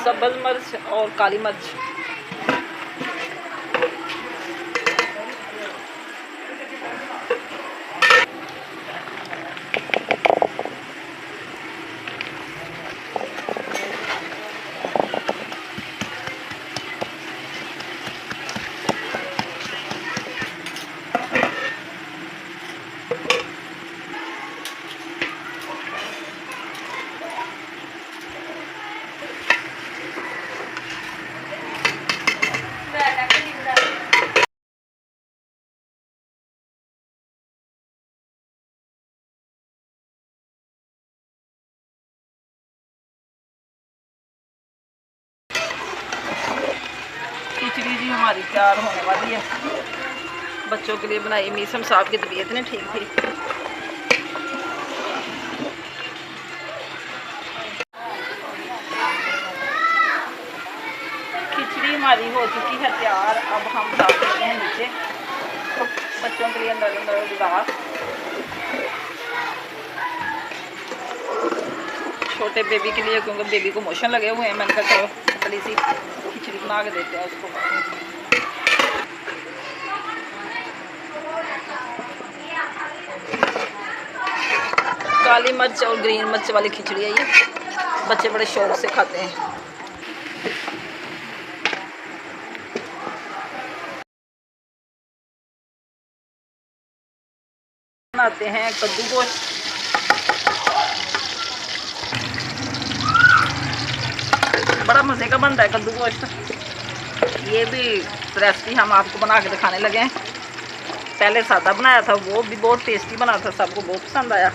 सब्ज़ मिर्च और काली मिर्च। खिचड़ी जी हमारी तैयार होने वाली है। बच्चों के लिए बनाई। मीसम साहब की तबीयत नहीं ठीक थी। खिचड़ी हमारी हो चुकी है तैयार। अब हम डाल देते हैं नीचे बच्चों के लिए नरम नरम दाल। छोटे बेबी के लिए, क्योंकि बेबी को मोशन लगे हुए हैं, मैंने कहा चलो पतली सी खिचड़ी बना के देते हैं उसको। काली मिर्च और ग्रीन मिर्च वाली खिचड़ी है ये। बच्चे बड़े शौक से खाते हैं। बनाते हैं कद्दू गोश्त। बड़ा मज़े का बनता है कद्दू गोश्त। ये भी रेसिपी हम आपको बना के दिखाने लगे हैं। पहले सादा बनाया था, वो भी बहुत टेस्टी बना था, सबको बहुत पसंद आया।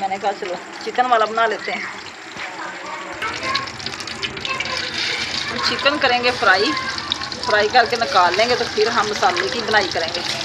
मैंने कहा चलो चिकन वाला बना लेते हैं। चिकन करेंगे फ्राई करके निकाल लेंगे, तो फिर हम मसाले की बनाई करेंगे।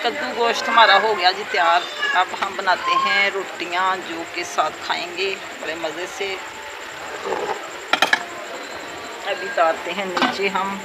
कद्दू गोश्त हमारा हो गया जी तैयार। अब हम बनाते हैं रोटियां जो के साथ खाएंगे बड़े मज़े से। अभी उतारते हैं नीचे हम।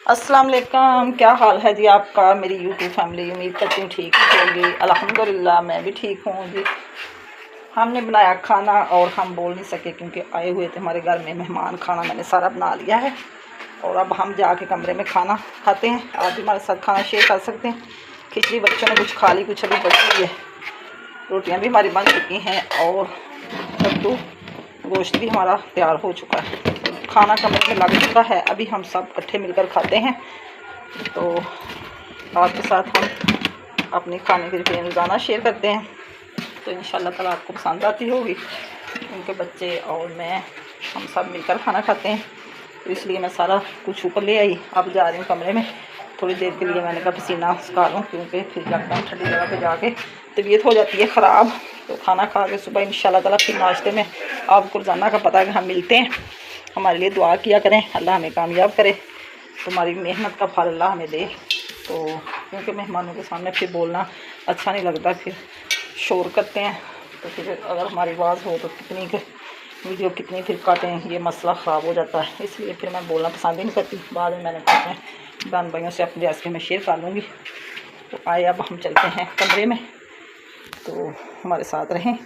अस्सलाम वालेकुम, क्या हाल है जी आपका। मेरी यूट्यूब फैमिली, उम्मीद करती हूँ ठीक होगी। अल्हम्दुलिल्लाह मैं भी ठीक हूँ जी। हमने बनाया खाना और हम बोल नहीं सके क्योंकि आए हुए थे हमारे घर में मेहमान। खाना मैंने सारा बना लिया है और अब हम जाके कमरे में खाना खाते हैं। आप भी हमारे साथ खाना शेयर कर सकते हैं। खिचड़ी बच्चों ने कुछ खा ली, कुछ अभी बची हुई है। रोटियाँ भी हमारी बन चुकी हैं और कद्दू गोश्त भी हमारा तैयार हो चुका है। खाना कमरे में लग चुका है, अभी हम सब इकट्ठे मिलकर खाते हैं। तो आपके साथ हम अपनी खाने की रूटीन रोज़ाना शेयर करते हैं, तो इंशाल्लाह ताला आपको पसंद आती होगी। उनके बच्चे और मैं हम सब मिलकर खाना खाते हैं, तो इसलिए मैं सारा कुछ ऊपर ले आई। अब जा रही हूँ कमरे में थोड़ी देर के लिए। मैंने कहा पसीना सुखा लूँ क्योंकि फिर एकदम ठंडी जगह पे जाके तबीयत हो जाती है ख़राब। तो खाना खा के सुबह इंशाल्लाह ताला फिर नाश्ते में आपको रोज़ाना का पता है कि हम मिलते हैं। हमारे लिए दुआ किया करें, अल्लाह हमें कामयाब करे, तुम्हारी मेहनत का फल अल्लाह हमें दे। तो क्योंकि मेहमानों के सामने फिर बोलना अच्छा नहीं लगता, फिर शोर करते हैं, तो फिर अगर हमारी आवाज़ हो तो कितनी वीडियो कितनी फिर काटें, ये मसला ख़राब हो जाता है। इसलिए फिर मैं बोलना पसंद ही नहीं करती। बाद में मैंने अपने बहन भाइयों से अपनी रेसिपी में शेयर कर लूँगी। तो आए अब हम चलते हैं कमरे में, तो हमारे साथ रहें।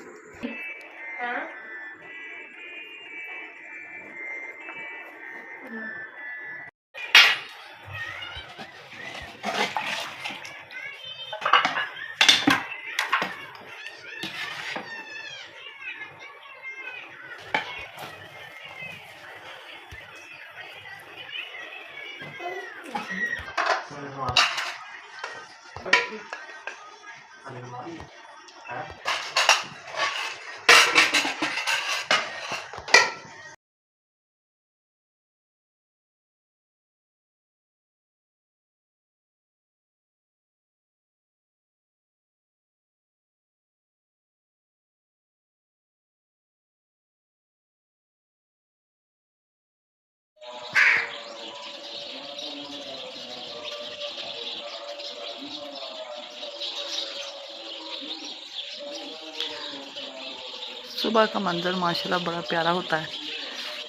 सुबह का मंज़र माशाल्लाह बड़ा प्यारा होता है।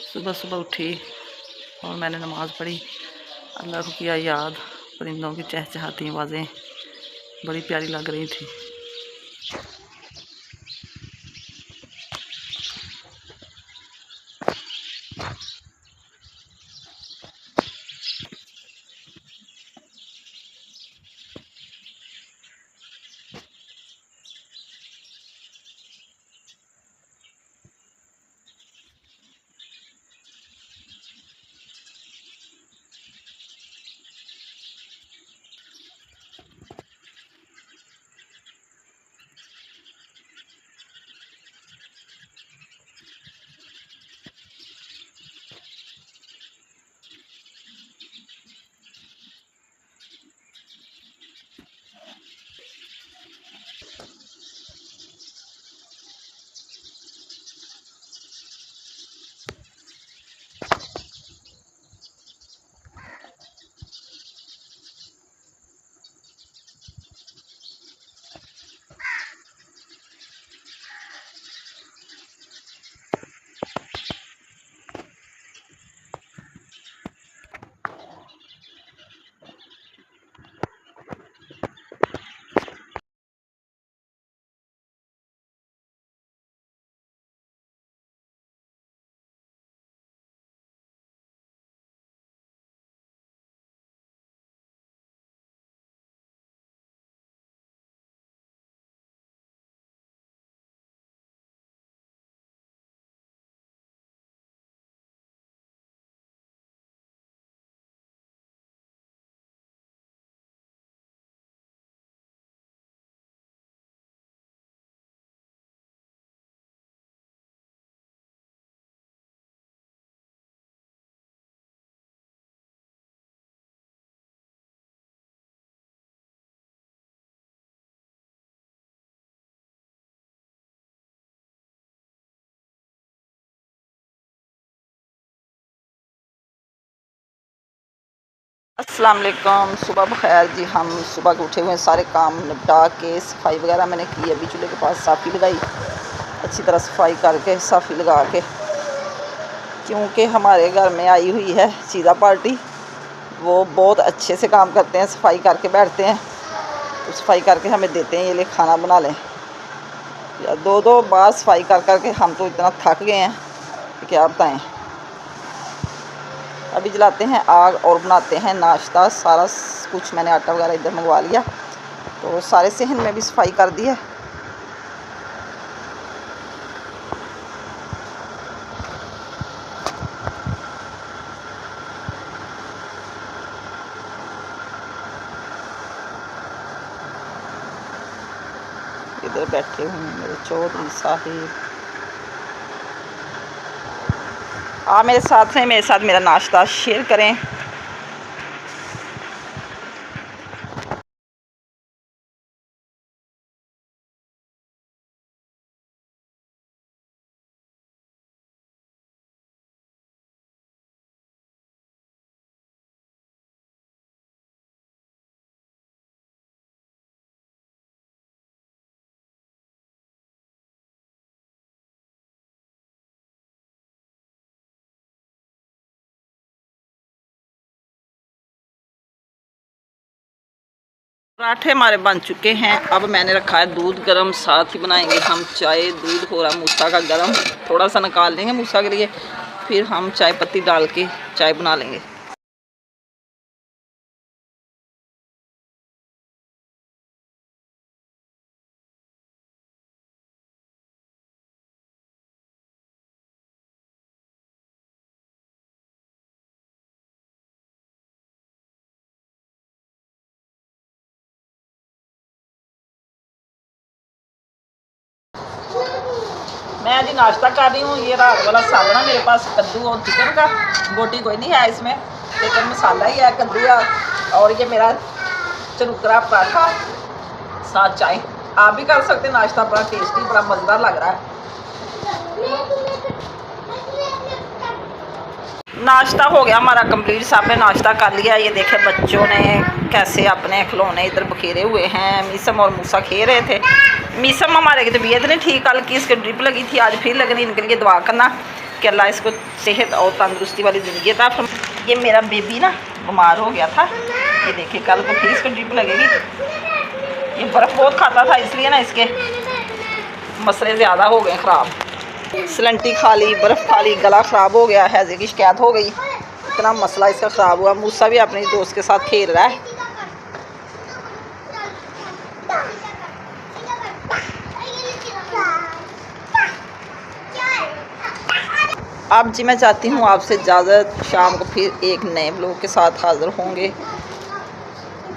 सुबह सुबह उठी और मैंने नमाज़ पढ़ी, अल्लाह को किया याद। परिंदों की चहचहाती आवाज़ें बड़ी प्यारी लग रही थी। अस्सलाम वालेकुम, सुबह बखैर जी। हम सुबह के उठे हुए हैं, सारे काम निपटा के सफाई वगैरह मैंने की। अभी चूल्हे के पास साफ़ी लगाई, अच्छी तरह सफाई करके साफ़ी लगा के, क्योंकि हमारे घर में आई हुई है सीधा पार्टी। वो बहुत अच्छे से काम करते हैं, सफाई करके बैठते हैं, तो सफाई करके हमें देते हैं, ये ले खाना बना लें। या 2-2 बार सफाई कर कर के हम तो इतना थक गए हैं कि क्या बताएं। अभी जलाते हैं आग और बनाते हैं नाश्ता। सारा कुछ मैंने आटा वगैरह इधर मंगवा लिया, तो सारे सहन में भी सफाई कर दी है। इधर बैठे हुए हैं मेरे चौधरी साहिब। आप मेरे साथ हैं, मेरे साथ मेरा नाश्ता शेयर करें। पराठे हमारे बन चुके हैं। अब मैंने रखा है दूध गर्म, साथ ही बनाएंगे हम चाय। दूध हो रहा मूसा का गर्म, थोड़ा सा निकाल लेंगे मूसा के लिए, फिर हम चाय पत्ती डाल के चाय बना लेंगे। मैं अभी नाश्ता कर रही हूँ। ये रात वाला सालना मेरे पास कद्दू और चिकन का, बोटी कोई नहीं है इसमें, लेकिन मसाला ही है कद्दू का। और ये मेरा चरुकरा पराठा, साथ चाय। आप भी कर सकते हैं नाश्ता, बड़ा टेस्टी, बड़ा मज़ेदार लग रहा है। नाश्ता हो गया हमारा कंप्लीट, सब ने नाश्ता कर लिया। ये देखे बच्चों ने कैसे अपने खिलौने इधर बखेरे हुए हैं। मीसम और मूसा खेल रहे थे। मीसम हमारे की तबीयत नहीं ठीक, कल की इसको ड्रिप लगी थी, आज फिर लगनी। इनके लिए दुआ करना कि अल्लाह इसको सेहत और तंदुरुस्ती वाली ज़िंदगी अता फरमाए। ये मेरा बेबी ना बीमार हो गया था, ये देखिए कल को फिर इसको ड्रिप लगेगी। ये बर्फ़ बहुत खाता था, इसलिए ना इसके मसले ज़्यादा हो गए ख़राब। सलंटी खा ली, बर्फ़ खा ली, गला ख़राब हो गया, हैज़े की शिकायत हो गई, इतना मसला इसका ख़राब हुआ। मूसा भी अपने दोस्त के साथ खेल रहा है। अब जी मैं चाहती हूँ आपसे इजाज़त। शाम को फिर एक नए ब्लॉग के साथ हाज़िर होंगे।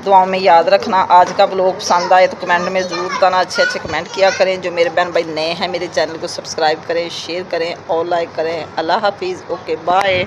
दुआओं में याद रखना। आज का ब्लॉग पसंद आए तो कमेंट में ज़रूर बताना, अच्छे अच्छे कमेंट किया करें। जो मेरे बहन भाई नए हैं मेरे चैनल को सब्सक्राइब करें, शेयर करें और लाइक करें। अल्लाह हाफिज़, ओके बाय।